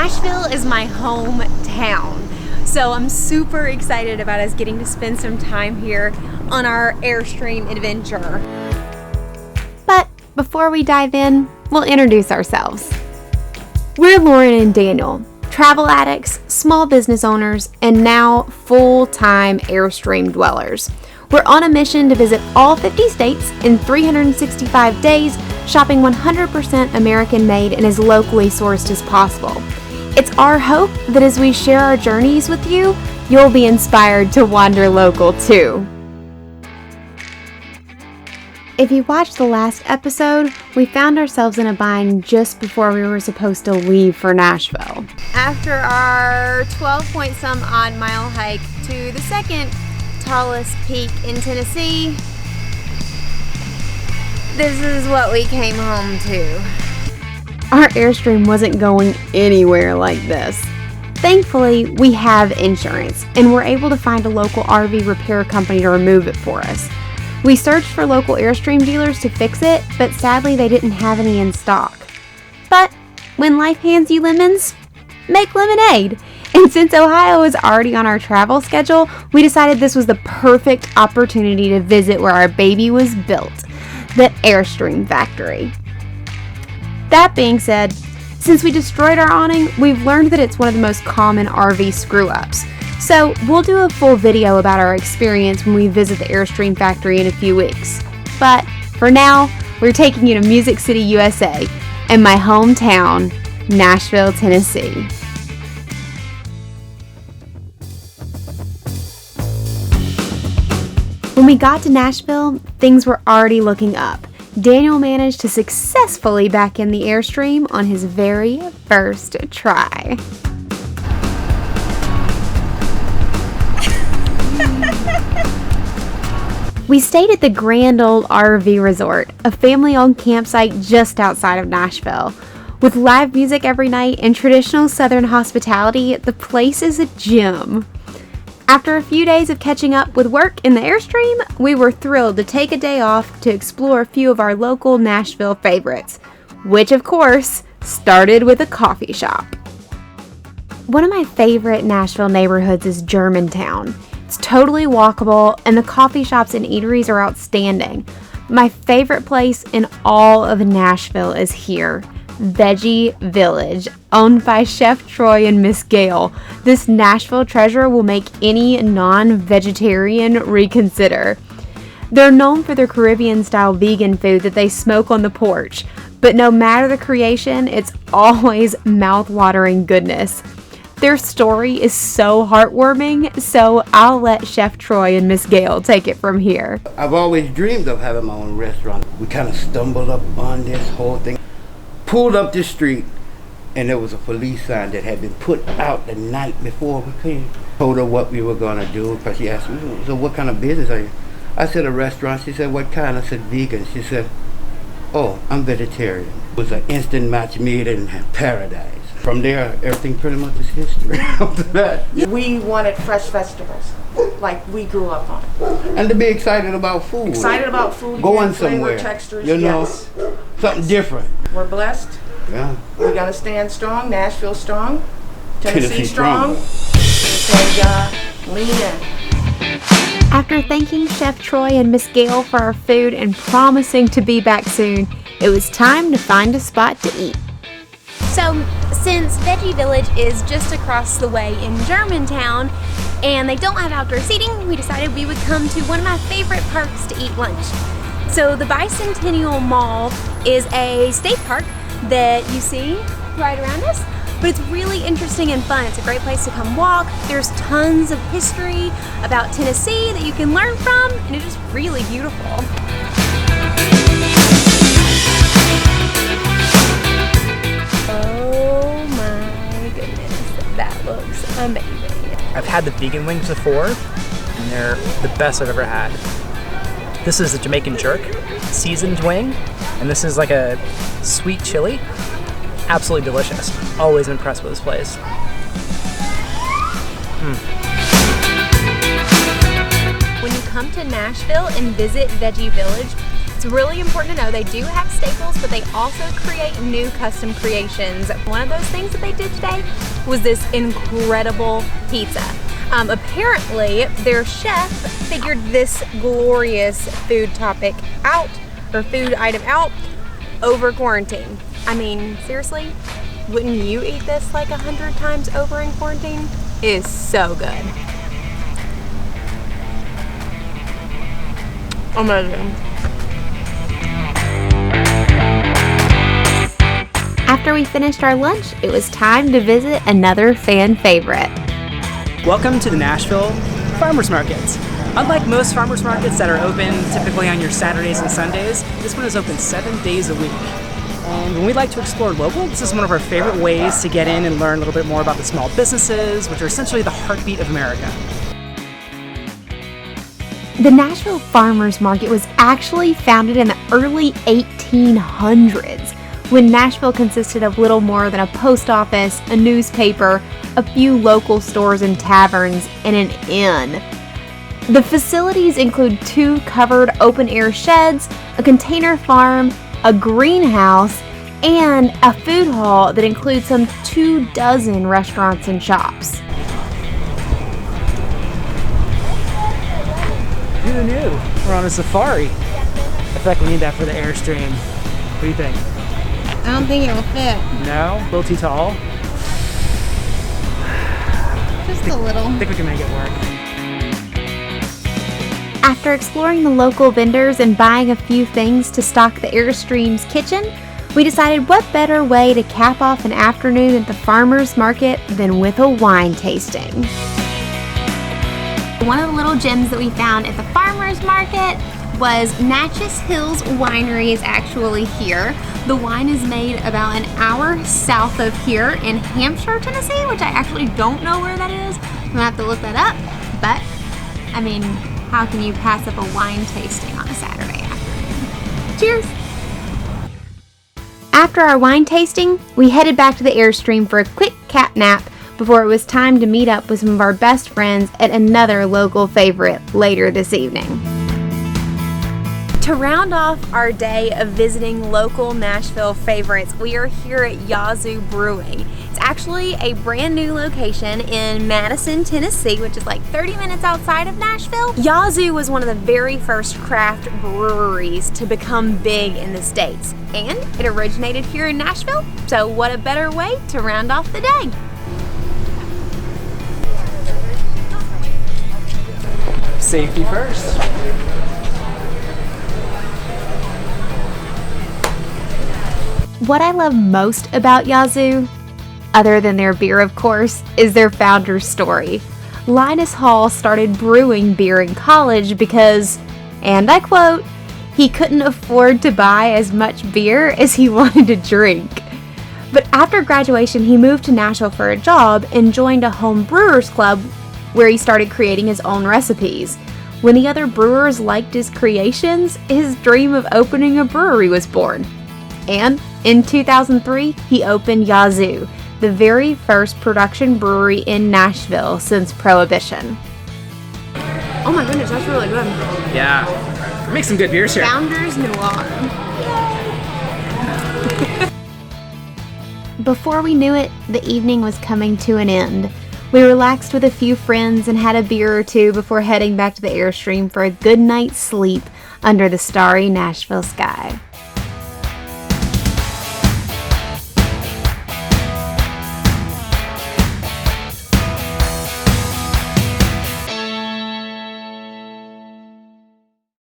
Nashville is my hometown, so I'm super excited about us getting to spend some time here on our Airstream adventure. But before we dive in, we'll introduce ourselves. We're Lauren and Daniel, travel addicts, small business owners, and now full-time Airstream dwellers. We're on a mission to visit all 50 states in 365 days, shopping 100% American-made and as locally sourced as possible. It's our hope that as we share our journeys with you, you'll be inspired to wander local too. If you watched the last episode, we found ourselves in a bind just before we were supposed to leave for Nashville. After our 12-point-some-odd mile hike to the second tallest peak in Tennessee, this is what we came home to. Our Airstream wasn't going anywhere like this. Thankfully, we have insurance, and we're able to find a local RV repair company to remove it for us. We searched for local Airstream dealers to fix it, but sadly they didn't have any in stock. But when life hands you lemons, make lemonade. And since Ohio is already on our travel schedule, we decided this was the perfect opportunity to visit where our baby was built, the Airstream factory. That being said, since we destroyed our awning, we've learned that it's one of the most common RV screw-ups. So we'll do a full video about our experience when we visit the Airstream factory in a few weeks. But for now, we're taking you to Music City, USA, and my hometown, Nashville, Tennessee. When we got to Nashville, things were already looking up. Daniel managed to successfully back in the Airstream on his very first try. We stayed at the Grand Ole RV Resort, a family-owned campsite just outside of Nashville. With live music every night and traditional Southern hospitality, the place is a gem. After a few days of catching up with work in the Airstream, we were thrilled to take a day off to explore a few of our local Nashville favorites, which of course started with a coffee shop. One of my favorite Nashville neighborhoods is Germantown. It's totally walkable, and the coffee shops and eateries are outstanding. My favorite place in all of Nashville is here, Veggie Village, owned by Chef Troy and Miss Gail. This Nashville treasure will make any non-vegetarian reconsider. They're known for their Caribbean-style vegan food that they smoke on the porch, but no matter the creation, it's always mouth-watering goodness. Their story is so heartwarming, so I'll let Chef Troy and Miss Gail take it from here. I've always dreamed of having my own restaurant. We kind of stumbled up on this whole thing. Pulled up the street, and there was a police sign that had been put out the night before we came. Told her what we were going to do, because she asked me, so what kind of business are you? I said, a restaurant. She said, what kind? I said, vegan. She said, oh, I'm vegetarian. It was an instant match made in paradise. From there, everything pretty much is history after that. We wanted fresh vegetables, like we grew up on. And to be excited about food. Excited about food. Going flavor, somewhere. Textures, you know, yes. something different. We're blessed. Yeah. We're going to stand strong. Nashville strong. Tennessee strong. Stronger. And lean in. After thanking Chef Troy and Miss Gail for our food and promising to be back soon, it was time to find a spot to eat. So, since Veggie Village is just across the way in Germantown, and they don't have outdoor seating, we decided we would come to one of my favorite parks to eat lunch. So the Bi-Centennial Mall is a state park that you see right around us, but it's really interesting and fun. It's a great place to come walk. There's tons of history about Tennessee that you can learn from, and it's just really beautiful. Oh my goodness, that looks amazing. I've had the vegan wings before, and they're the best I've ever had. This is a Jamaican jerk, seasoned wing, and this is like a sweet chili. Absolutely delicious. Always impressed with this place. When you come to Nashville and visit Veggie Village, It's really important to know they do have staples, but they also create new custom creations. One of those things that they did today was this incredible pizza. Apparently, their chef figured this glorious food topic out, or food item out, over quarantine. I mean, seriously, wouldn't you eat this like 100 times over in quarantine? It is so good. Amazing. After we finished our lunch, it was time to visit another fan favorite. Welcome to the Nashville Farmers Markets. Unlike most farmers markets that are open typically on your Saturdays and Sundays, this one is open 7 days a week. And when we like to explore local, this is one of our favorite ways to get in and learn a little bit more about the small businesses, which are essentially the heartbeat of America. The Nashville Farmers Market was actually founded in the early 1800s, when Nashville consisted of little more than a post office, a newspaper, a few local stores and taverns, and an inn. The facilities include 2 covered open-air sheds, a container farm, a greenhouse, and a food hall that includes some 24 restaurants and shops. Who knew? We're on a safari. I feel like we need that for the Airstream. What do you think? I don't think it will fit. No? A little too tall? Just a little. I think we can make it work. After exploring the local vendors and buying a few things to stock the Airstream's kitchen, we decided what better way to cap off an afternoon at the farmers market than with a wine tasting. One of the little gems that we found at the farmers market was Natchez Hills Winery is actually here. The wine is made about an hour south of here in Hampshire, Tennessee, which I actually don't know where that is. I'm gonna have to look that up, but I mean, how can you pass up a wine tasting on a Saturday afternoon? Cheers! After our wine tasting, we headed back to the Airstream for a quick cat nap before it was time to meet up with some of our best friends at another local favorite later this evening. To round off our day of visiting local Nashville favorites, we are here at Yazoo Brewing. It's actually a brand new location in Madison, Tennessee, which is like 30 minutes outside of Nashville. Yazoo was one of the very first craft breweries to become big in the States, and it originated here in Nashville, so what a better way to round off the day. Safety first. What I love most about Yazoo, other than their beer of course, is their founder's story. Linus Hall started brewing beer in college because, and I quote, he couldn't afford to buy as much beer as he wanted to drink. But after graduation, he moved to Nashville for a job and joined a home brewers club where he started creating his own recipes. When the other brewers liked his creations, his dream of opening a brewery was born. And in 2003, he opened Yazoo, the very first production brewery in Nashville since Prohibition. Oh my goodness, that's really good. Yeah. We make some good beers here. Founders Noir. Before we knew it, the evening was coming to an end. We relaxed with a few friends and had a beer or two before heading back to the Airstream for a good night's sleep under the starry Nashville sky.